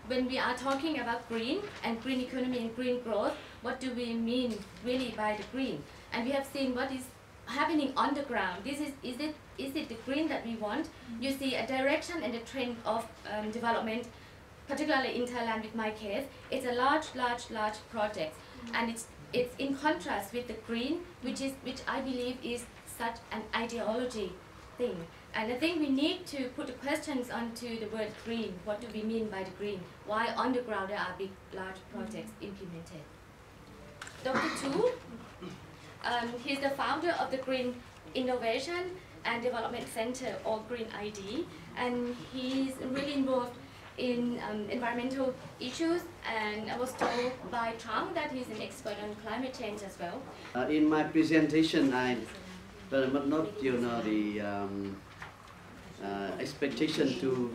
when we are talking about green and green economy and green growth, what do we mean really by the green? And we have seen what is happening on the ground. Is it the green that we want? You see a direction and a trend of development, particularly in Thailand with my case. It's a large project, and it's in contrast with the green, which I believe is such an ideology thing. And I think we need to put the questions onto the word green. What do we mean by the green? Why on the ground there are big, large projects implemented? Dr. Tu, he's the founder of the Green Innovation and Development Center, or Green ID, and he's really involved in environmental issues, and I was told by Trump that he's an expert on climate change as well. In my presentation, I very much not, the expectation to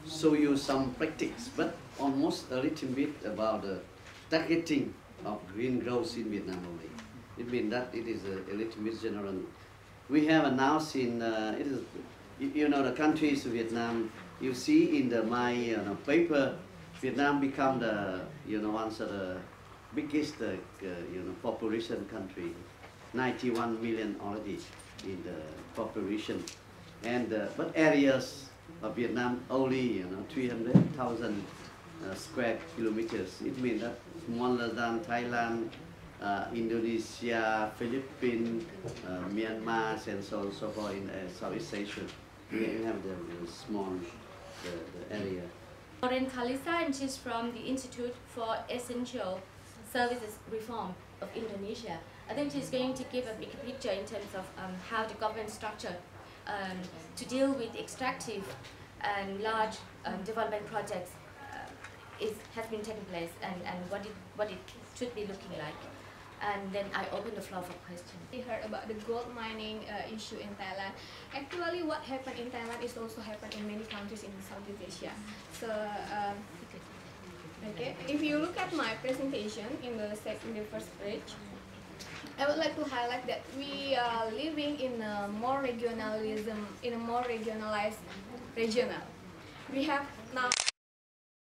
show you some practice, but almost a little bit about the targeting of green growth in Vietnam only. It means that it is a little bit general. We have announced in, it is, the countries of Vietnam, you see in my paper, Vietnam become the, one of the biggest, population country, 91 million already in the population. And but areas of Vietnam only 300,000 square kilometers. It means that smaller than Thailand, Indonesia, Philippines, Myanmar, and so on and so forth in Southeast Asia. We have the small the area. Lauren Kalisa, and she's from the Institute for Essential Services Reform of Indonesia. I think she's going to give a big picture in terms of how the government structure to deal with extractive and large development projects has been taking place, and what it should be looking like. And then I open the floor for questions. We heard about the gold mining issue in Thailand. Actually, what happened in Thailand is also happened in many countries in Southeast Asia. So, okay, if you look at my presentation in the first page, I would like to highlight that we are living in a more regionalized regional. We have now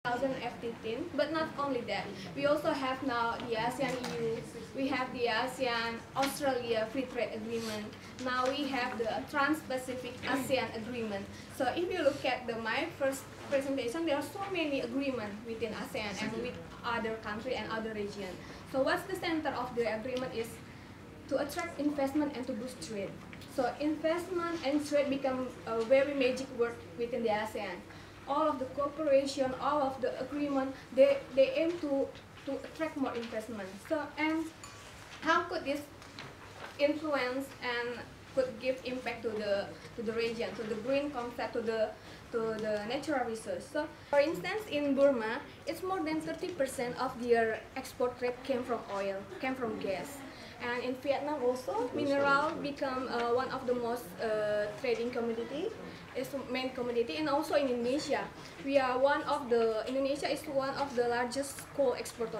2015, but not only that, we also have now the ASEAN EU, we have the ASEAN Australia Free Trade Agreement, now we have the Trans-Pacific ASEAN Agreement. So if you look at my first presentation, there are so many agreements within ASEAN and with other countries and other regions. So what's the center of the agreement is to attract investment and to boost trade. So investment and trade become a very magic word within the ASEAN. All of the cooperation, all of the agreement, they aim to attract more investment. So, and how could this influence and could give impact to the region, to the green concept, to the natural resource? So, for instance, in Burma, it's more than 30% of their export trade came from oil, came from gas. And in Vietnam also, mineral become one of the most trading commodity. It's the main commodity, and also in Indonesia, Indonesia is one of the largest coal exporter.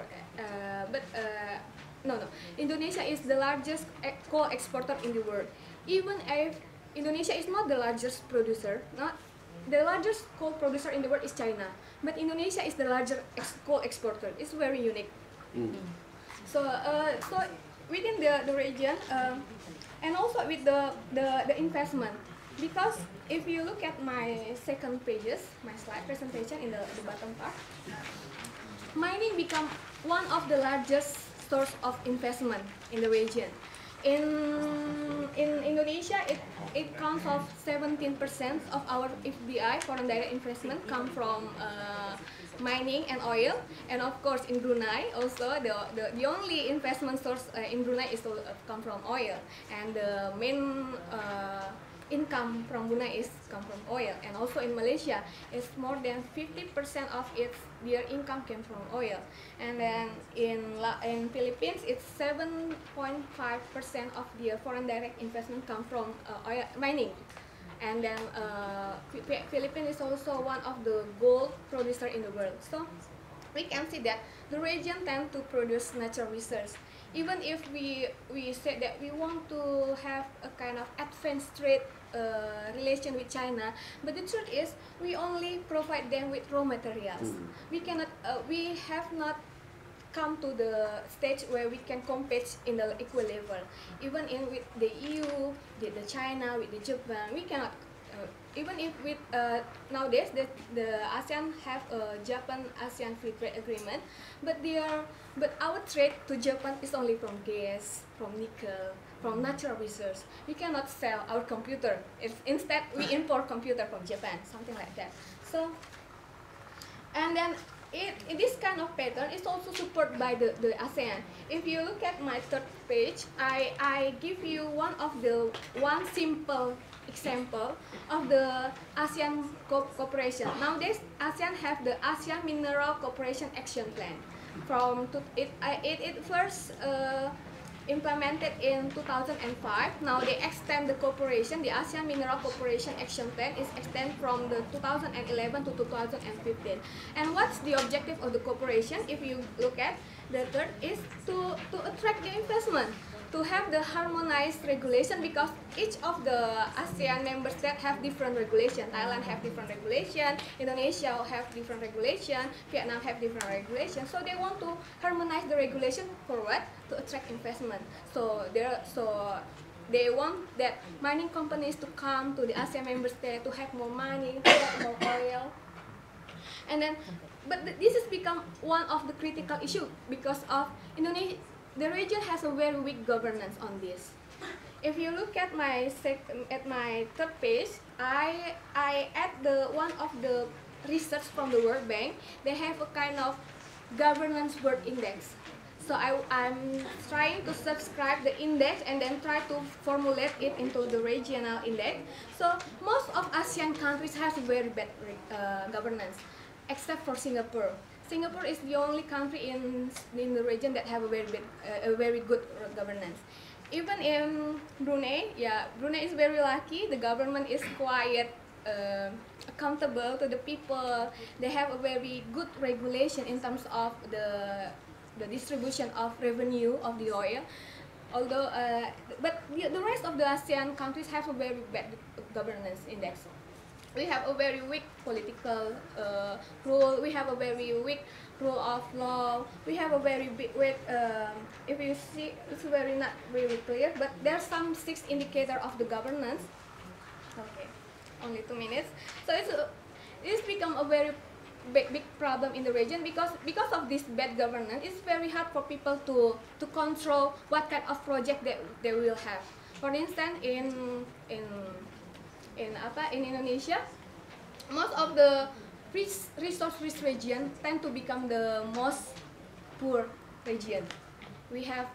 Indonesia is the largest coal exporter in the world. Even if Indonesia is not the largest producer, the largest coal producer in the world is China, but Indonesia is the largest coal exporter. It's very unique. So within the region, and also with the investment. Because if you look at my second pages, my slide presentation in the bottom part, mining become one of the largest source of investment in the region. In Indonesia, it counts of 17% of our FDI, foreign direct investment, come from mining and oil, and of course in Brunei also the only investment source in Brunei is to come from oil, and the main income from Brunei is come from oil. And also in Malaysia, it's more than 50% of their income came from oil. And then in Philippines, it's 7.5% of their foreign direct investment come from oil mining. And then Philippines is also one of the gold producer in the world. So we can see that the region tend to produce natural resources. Even if we said that we want to have a kind of advanced trade relation with China, but the truth is we only provide them with raw materials. We cannot, we have not come to the stage where we can compete in the equal level. Even in with the EU, the China, with the Japan, we cannot. Even if with nowadays the ASEAN have a Japan-ASEAN free trade agreement, but our trade to Japan is only from gas, from nickel, from natural resources. We cannot sell our computer. Instead, we import computer from Japan, something like that. So, and then in this kind of pattern is also supported by the ASEAN. If you look at my third page, I give you one simple example of the ASEAN cooperation. Nowadays, ASEAN have the ASEAN Mineral Cooperation Action Plan. It first implemented in 2005. Now they extend the cooperation. The ASEAN Mineral Cooperation Action Plan is extended from the 2011 to 2015. And what's the objective of the cooperation? If you look at the third is to attract the investment, to have the harmonized regulation, because each of the ASEAN member states have different regulation. Thailand have different regulation, Indonesia have different regulation, Vietnam have different regulation. So they want to harmonize the regulation for what? To attract investment. So they want that mining companies to come to the ASEAN member state to have more money, to have more oil. And then, but this has become one of the critical issues because of Indonesia. The region has a very weak governance on this. If you look at my third page, I add one of the research from the World Bank. They have a kind of governance world index. So I'm trying to subscribe the index and then try to formulate it into the regional index. So most of ASEAN countries have very bad governance, except for Singapore. Singapore is the only country in the region that have a very good governance. Even in Brunei, Brunei is very lucky. The government is quite accountable to the people. They have a very good regulation in terms of the distribution of revenue of the oil. Although, but the rest of the ASEAN countries have a very bad governance index. We have a very weak political rule. We have a very weak rule of law. We have a very big weak. If you see, it's not really clear. But there's some 6 indicators of the governance. Okay, only 2 minutes. So it's become a very big problem in the region because of this bad governance. It's very hard for people to control what kind of project they will have. For instance, in Indonesia, most of the resource-rich region tend to become the most poor region. We have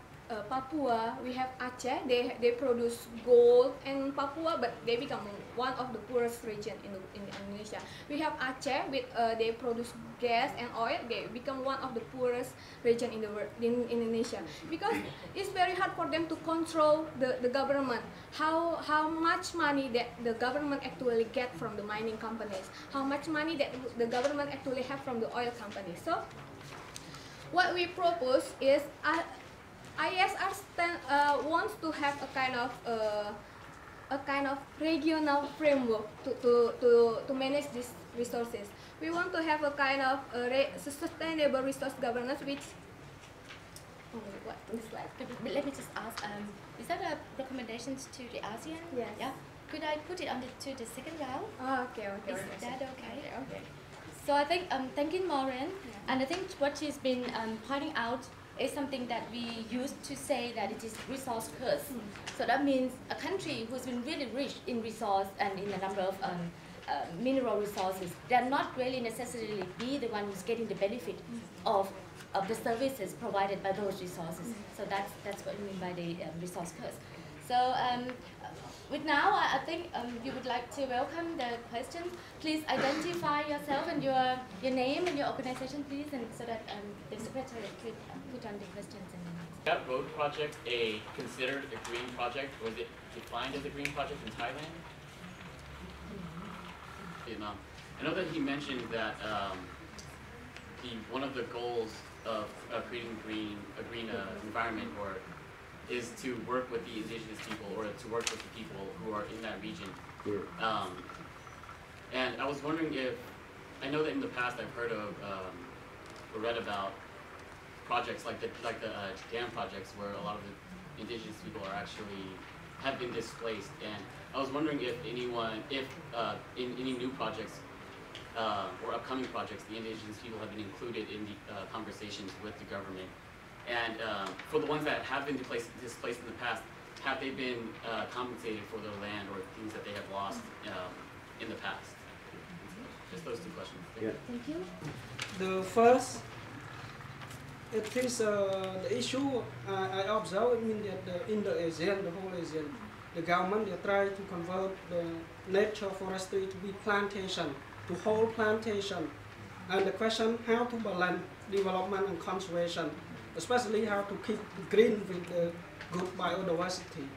Papua, we have Aceh. They produce gold in Papua, but they become one of the poorest region in Indonesia. We have Aceh with they produce gas and oil. They become one of the poorest region in the world in Indonesia because it's very hard for them to control the government. How much money that the government actually get from the mining companies? How much money that the government actually have from the oil companies? So what we propose is ISR wants to have a kind of regional framework to manage these resources. We want to have a kind of sustainable resource governance, which Let me just ask, is that a recommendations to the ASEAN? Yes. Yeah. Could I put it to the second round? Oh, okay. Is that okay? Okay. So I think thanking Maureen, and I think what she's been pointing out is something that we used to say that it is resource curse. So that means a country who's been really rich in resource and in a number of mineral resources, they're not really necessarily be the one who's getting the benefit of the services provided by those resources. So that's what we mean by the resource curse. So with now, I think you would like to welcome the questions. Please identify yourself and your name and your organization, please, and so that the secretary could put on the questions. That road project considered a green project? Was it defined as a green project in Thailand? Vietnam. I know that he mentioned that one of the goals of creating a green environment is to work with the indigenous people or to work with the people who are in that region. And I was wondering if, I know that in the past I've heard of or read about projects like the dam projects where a lot of the indigenous people have been displaced, and I was wondering if anyone, in any new projects or upcoming projects, the indigenous people have been included in the conversations with the government. And for the ones that have been displaced in the past, have they been compensated for their land or things that they have lost in the past? Just those two questions. Thank you. The first, it is the issue I observed that in the ASEAN, the whole ASEAN, the government they try to convert the nature forestry to be plantation, to whole plantation, and the question how to balance development and conservation, especially how to keep green with the good biodiversity.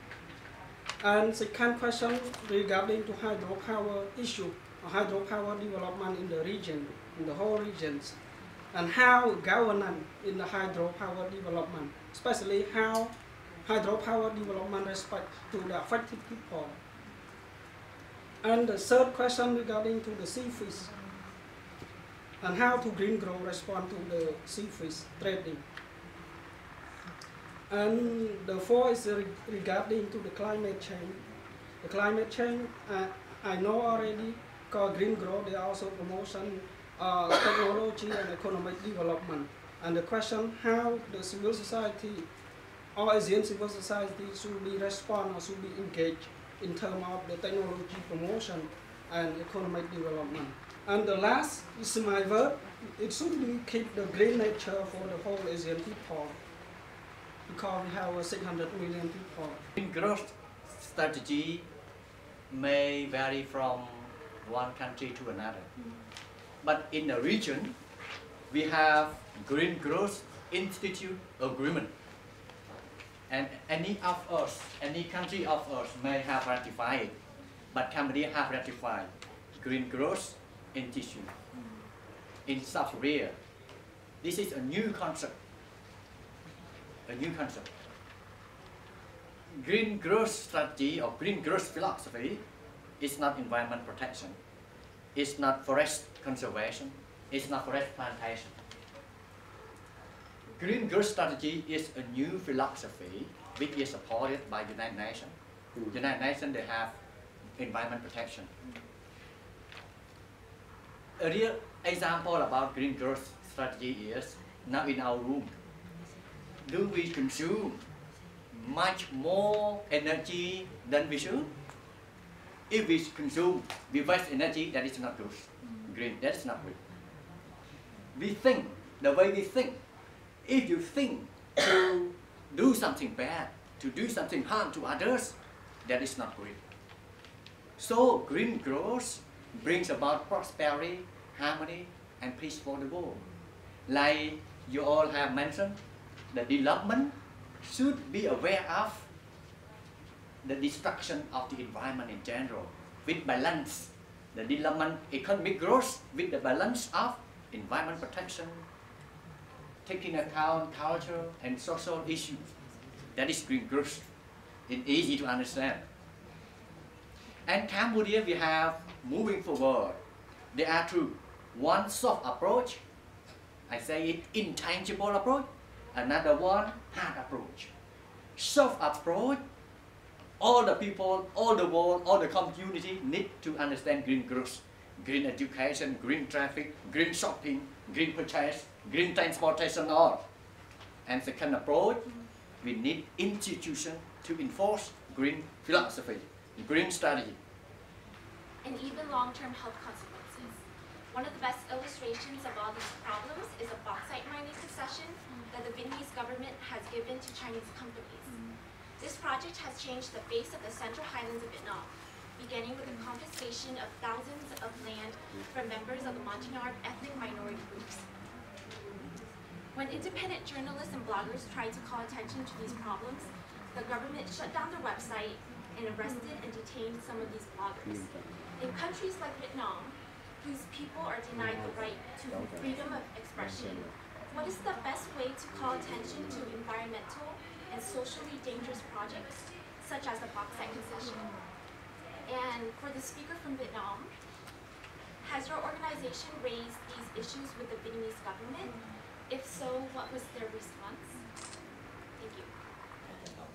And second question regarding to hydropower issue, hydropower development in the region, in the whole regions, and how governance in the hydropower development, especially how hydropower development respect to the affected people. And the third question regarding to the sea fish, and how to green grow respond to the sea fish trading. And the fourth is regarding to the climate change. The climate change, I know already, called green growth, they also promotion technology and economic development. And the question how the civil society or ASEAN civil society should be respond or should be engaged in terms of the technology promotion and economic development. And the last is my word, it should be keep the green nature for the whole ASEAN people, because we have 600 million people. Green growth strategy may vary from one country to another. But in the region, we have Green Growth Institute Agreement. And any of us, any country of us may have ratified it, but Cambodia have ratified Green Growth Institute in South Korea. This is a new concept. A new concept. Green growth strategy or green growth philosophy is not environment protection. It's not forest conservation. It's not forest plantation. Green growth strategy is a new philosophy which is supported by the United Nations. The United Nations, they have environment protection. A real example about green growth strategy is now in our room. Do we consume much more energy than we should? If we consume, we waste energy, that is not good. Green, that is not good. We think, the way we think, if you think to do something bad, to do something harm to others, that is not good. So green growth brings about prosperity, harmony, and peace for the world. Like you all have mentioned, the development should be aware of the destruction of the environment in general, with balance. The development, economic growth with the balance of environment protection, taking account culture and social issues. That is green growth. It's easy to understand. And Cambodia, we have moving forward. There are two. One soft approach, I say it intangible approach. Another one hard approach. Soft approach, all the people, all the world, all the community need to understand green growth, green education, green traffic, green shopping, green purchase, green transportation, all. And second approach, we need institutions to enforce green philosophy, green strategy. And even long-term health consequences. One of the best illustrations of all these problems is a bauxite mining concession that the Vietnamese government has given to Chinese companies. This project has changed the face of the central highlands of Vietnam, beginning with the confiscation of thousands of land from members of the Montagnard ethnic minority groups. When independent journalists and bloggers tried to call attention to these problems, the government shut down their website and arrested and detained some of these bloggers. In countries like Vietnam, whose people are denied the right to freedom of expression, what is the best way to call attention to environmental and socially dangerous projects, such as the bauxite concession? And for the speaker from Vietnam, has your organization raised these issues with the Vietnamese government? If so, what was their response? Thank you.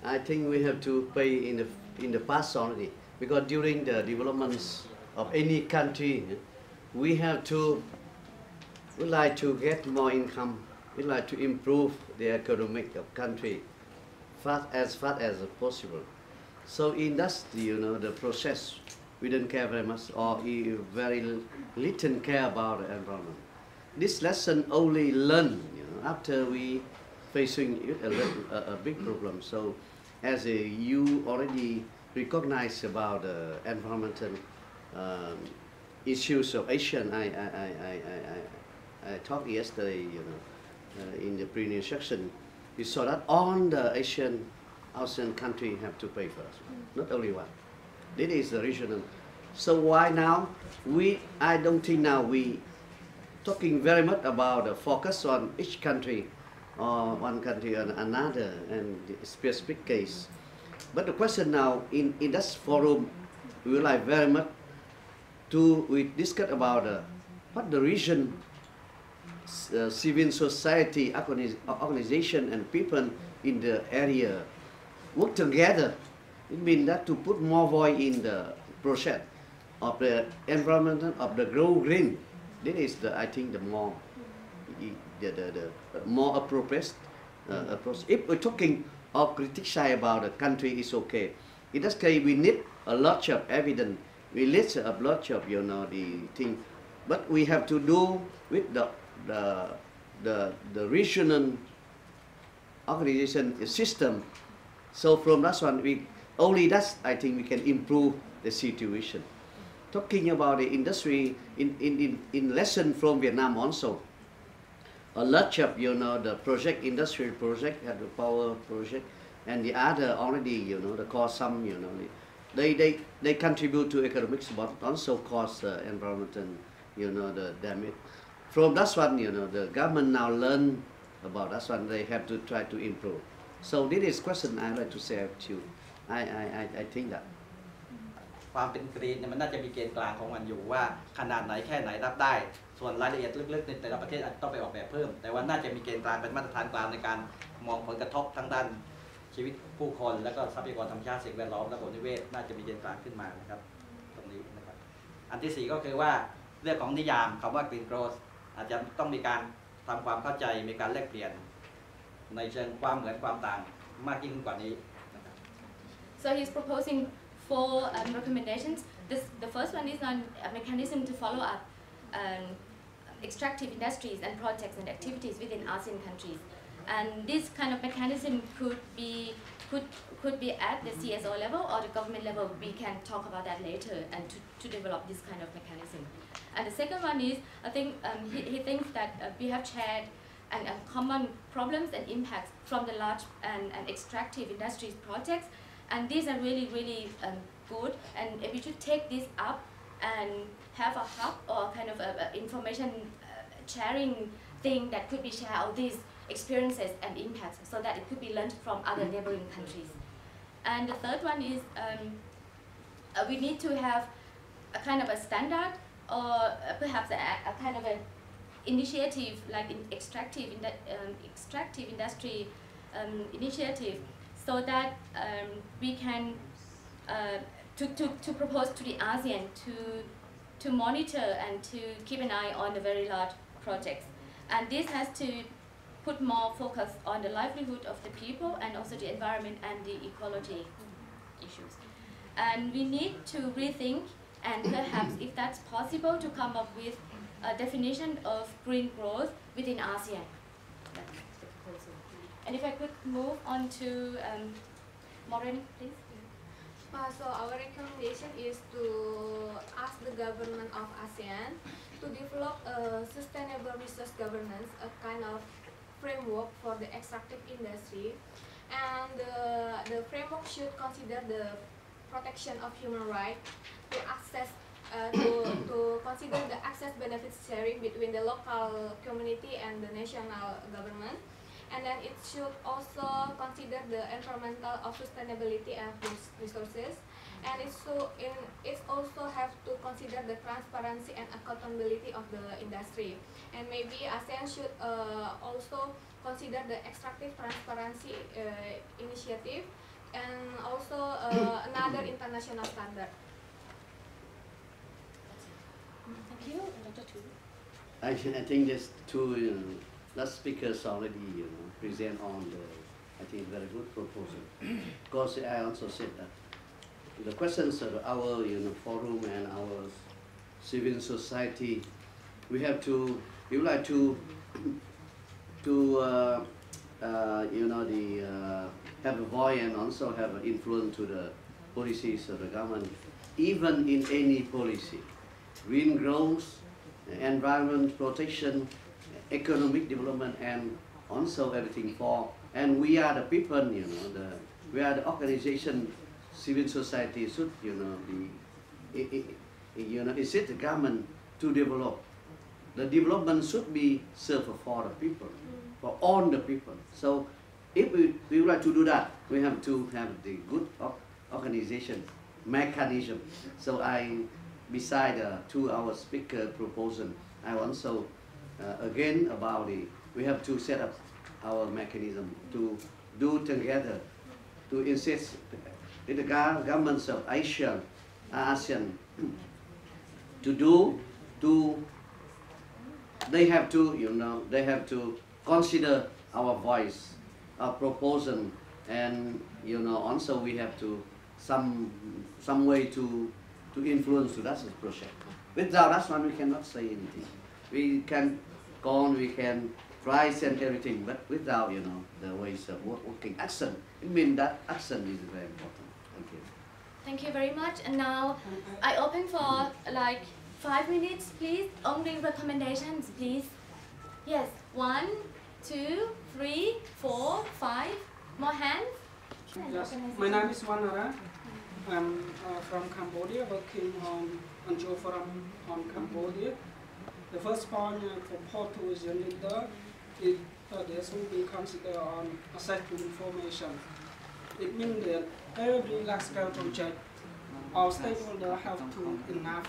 I think we have to pay in the past already, because during the developments of any country, we have to, we like to get more income, we like to improve the economic of country fast as possible. So in that, the process, we don't care very much, or very little care about the environment. This lesson only learned, after we facing a big problem. So as you already recognize about environmental issues of ASEAN, I talked yesterday, in the previous section, we saw that all the ASEAN countries have to pay first, not only one. This is the regional. So why now? I don't think now we talking very much about the focus on each country, or one country or another, and the specific case. But the question now, in that forum, we would like very much we discuss about what the region, civil society organization and people in the area work together. It means that to put more voice in the process of the environment of the grow green. This is I think the more appropriate approach. If we're talking or criticize about the country, is okay. In that case, we need a lot of evidence. We need a lot of the thing, but we have to do with the regional organization system. So from that one, I think we can improve the situation. Talking about the industry, in lesson from Vietnam also, a lot of the project, industrial project, had the power project, and the other already the cause some they contribute to economics, but also cause environmental the damage. From that one the government now learn about that one. They have to try to improve. So this is question I like to say to you. I think that. ความเป็นกรีนเนี่ยมันน่าจะมีเกณฑ์กลางของมันอยู่ว่าขนาดไหนแค่ไหนรับได้ส่วนรายละเอียดลึกๆในแต่ละประเทศอาจจะต้องไปออกแบบเพิ่มแต่ว่าน่าจะมีเกณฑ์กลางเป็นมาตรฐานกลางในการมองผลกระทบทั้งด้านชีวิตผู้คนและก็ทรัพยากรธรรมชาติสิ่งแวดล้อมและระบบนิเวศน่าจะมีเกณฑ์กลางขึ้นมานะครับตรงนี้นะครับอันที่4ก็คือว่าเรื่องของนิยามคำว่า green growth อาจจะต้องมีการทำความเข้าใจมีการแลกเปลี่ยนในเชิงความเหมือนความต่างมากยิ่งกว่านี้นะครับ So he's proposing 4 recommendations. The first one is on a mechanism to follow up extractive industries and projects and activities within ASEAN countries. And this kind of mechanism could be at the CSO level or the government level. We can talk about that later, and to develop this kind of mechanism. And the second one is, I think he thinks that we have shared and common problems and impacts from the large and extractive industries projects. And these are really, really good, and we should take this up and have a hub or kind of a information sharing thing that could be shared all these experiences and impacts, so that it could be learned from other neighboring countries. And the third one is we need to have a kind of a standard, or perhaps a kind of an initiative like in extractive industry initiative, so that we can to propose to the ASEAN to monitor and to keep an eye on the very large projects. And this has to put more focus on the livelihood of the people and also the environment and the equality issues. And we need to rethink, and perhaps if that's possible, to come up with a definition of green growth within ASEAN. That's the proposal. And if I could move on to Maureen, please. So our recommendation is to ask the government of ASEAN to develop a sustainable resource governance, a kind of framework for the extractive industry, and the framework should consider the protection of human rights to access to consider the access benefits sharing between the local community and the national government. And then it should also consider the environmental of sustainability and resources. And it also have to consider the transparency and accountability of the industry. And maybe ASEAN should also consider the extractive transparency initiative and also another international standard. Thank you, Dr. Tu. I think there's two last speakers already present on the, I think, very good proposal. Because I also said that the questions of our forum and our civil society, we would like to have a voice and also have an influence to the policies of the government, even in any policy, green growth, environment protection, economic development, and also everything for. And we are the people, we are the organization, civil society should, assist the government to develop. The development should be served for the people, for all the people. So if we would like to do that, we have to have the good organization mechanism. So beside to our speaker proposal, I also again about we have to set up our mechanism to do together to insist in the governments of ASEAN they have to consider our voice, our proposal, and also we have to some way to influence that project. Without that one we cannot say anything. We can go on, we can price and everything, but without the ways of working action, it means that action is very important. Thank you. Thank you very much. And now I open for like 5 minutes, please. Only recommendations, please. Yes, 1, 2, 3, 4, 5. More hands. Yes, my name is Wanara. I'm from Cambodia, working on NGO Forum on Cambodia. The first point for tourism leader is there should be considered on access to information. It means that every large-scale project, all stakeholders have to enough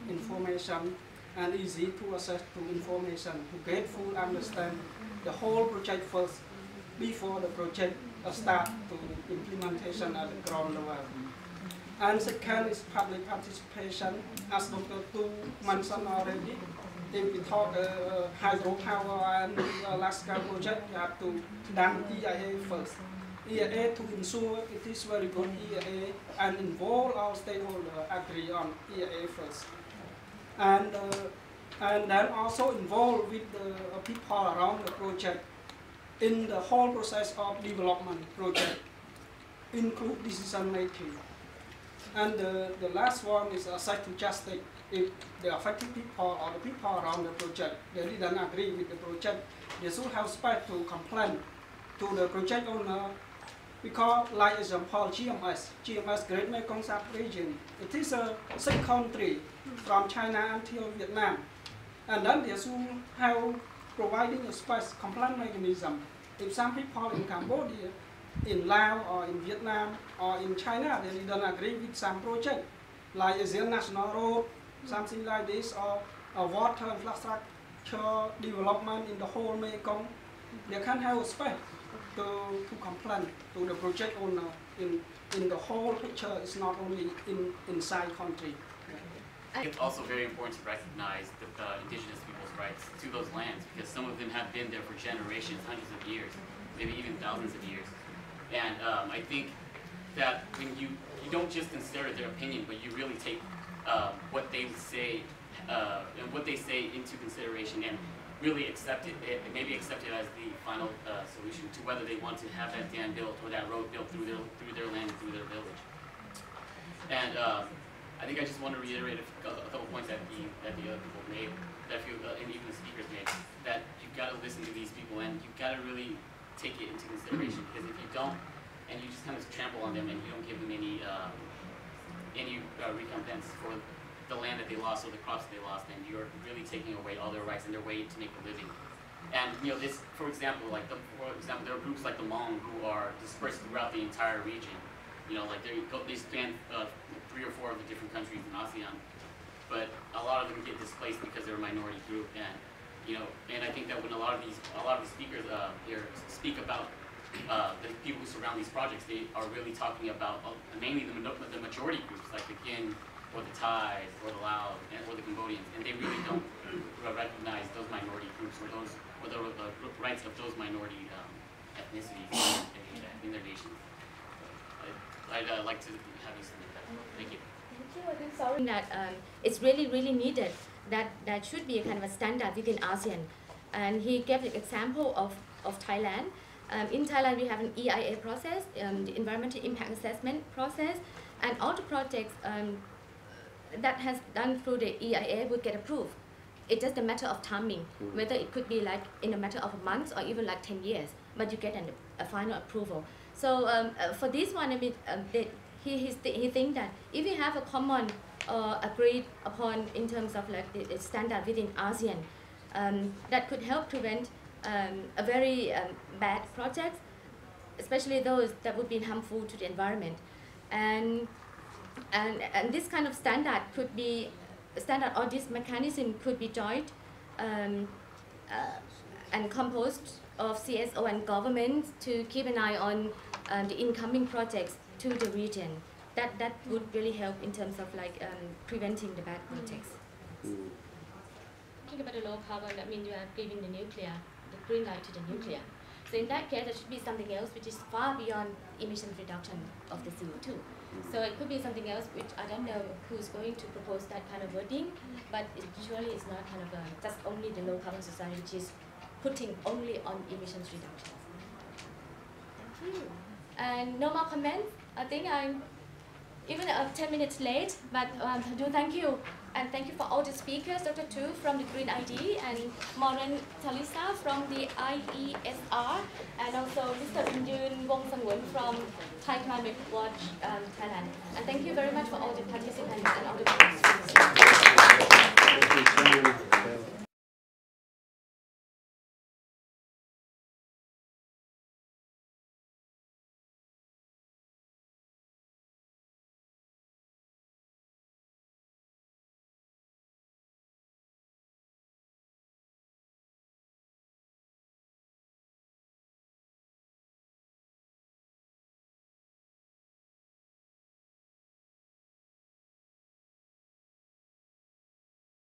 information and easy to access to information to get full understand the whole project first before the project start to implementation at the ground level. And second is public participation, as Dr. Tu mentioned already. If we talk hydropower and large-scale project, you have to done EIA first. EIA to ensure it is very good EIA and involve our stakeholders agree on EIA first. And then also involve with the people around the project in the whole process of development project, include decision making. And the last one is access to justice. If the affected people or the people around the project, they didn't agree with the project, they should have space to complain to the project owner. Because, like example, GMS Great Mekong Sub-region, it is a 6 country from China until Vietnam. And then they should have providing a space complaint mechanism. If some people in Cambodia, in Laos or in Vietnam or in China, they didn't agree with some project, like ASEAN National Road, something like this, or a water infrastructure development in the whole Mekong, they can have a space to complain to the project owner in the whole picture. It's not only inside country. It's also very important to recognize the indigenous people's rights to those lands, because some of them have been there for generations, hundreds of years, maybe even thousands of years. And I think that when you don't just consider their opinion, but you really take what they say into consideration and really accept it, maybe accept it as the final solution to whether they want to have that dam built or that road built through their land and through their village. And I think I just want to reiterate a couple points that the other people made, that and even the speakers made, that you've got to listen to these people and you've got to really take it into consideration, because if you don't, and you just kind of trample on them and you don't give them any recompense for the land that they lost or the crops they lost, and you're really taking away all their rights and their way to make a living. And this, for example, there are groups like the Hmong who are dispersed throughout the entire region. They span 3 or 4 of the different countries in ASEAN, but a lot of them get displaced because they're a minority group. And and I think that when a lot of the speakers here speak about the people who surround these projects, they are really talking about mainly the majority groups like the Kin or the Thais or the Lao or the Cambodians, and they really don't recognize those minority groups or the rights of those minority ethnicities in their nations. I'd like to have you submit that. Thank you. That it's really needed. That should be a kind of a standard within ASEAN. And he gave the example of Thailand. In Thailand, we have an EIA process, the Environmental Impact Assessment process, and all the projects that has done through the EIA would get approved. It's just a matter of timing, whether it could be like in a matter of months or even like 10 years, but you get a final approval. So for this one, I mean, he thinks that if we have a common agreed upon in terms of like the standard within ASEAN, that could help prevent a very bad projects, especially those that would be harmful to the environment. And this kind of standard could be or this mechanism could be joint and composed of CSO and government to keep an eye on the incoming projects to the region. That would really help in terms of like preventing the bad projects. Think about the low carbon, that means you are giving the green light to the nuclear. So in that case, there should be something else which is far beyond emission reduction of the CO2. So it could be something else which I don't know who's going to propose that kind of wording, but it surely is not kind of just only the low carbon society which is putting only on emissions reduction. Thank you. And no more comments. I think I'm even 10 minutes late, but do thank you. And thank you for all the speakers, Dr. Tu from the Green ID and Maureen Talisa from the IESR, and also Mr. Yun Wong Sangwon from Thai Climate Watch Thailand. And thank you very much for all the participants and all the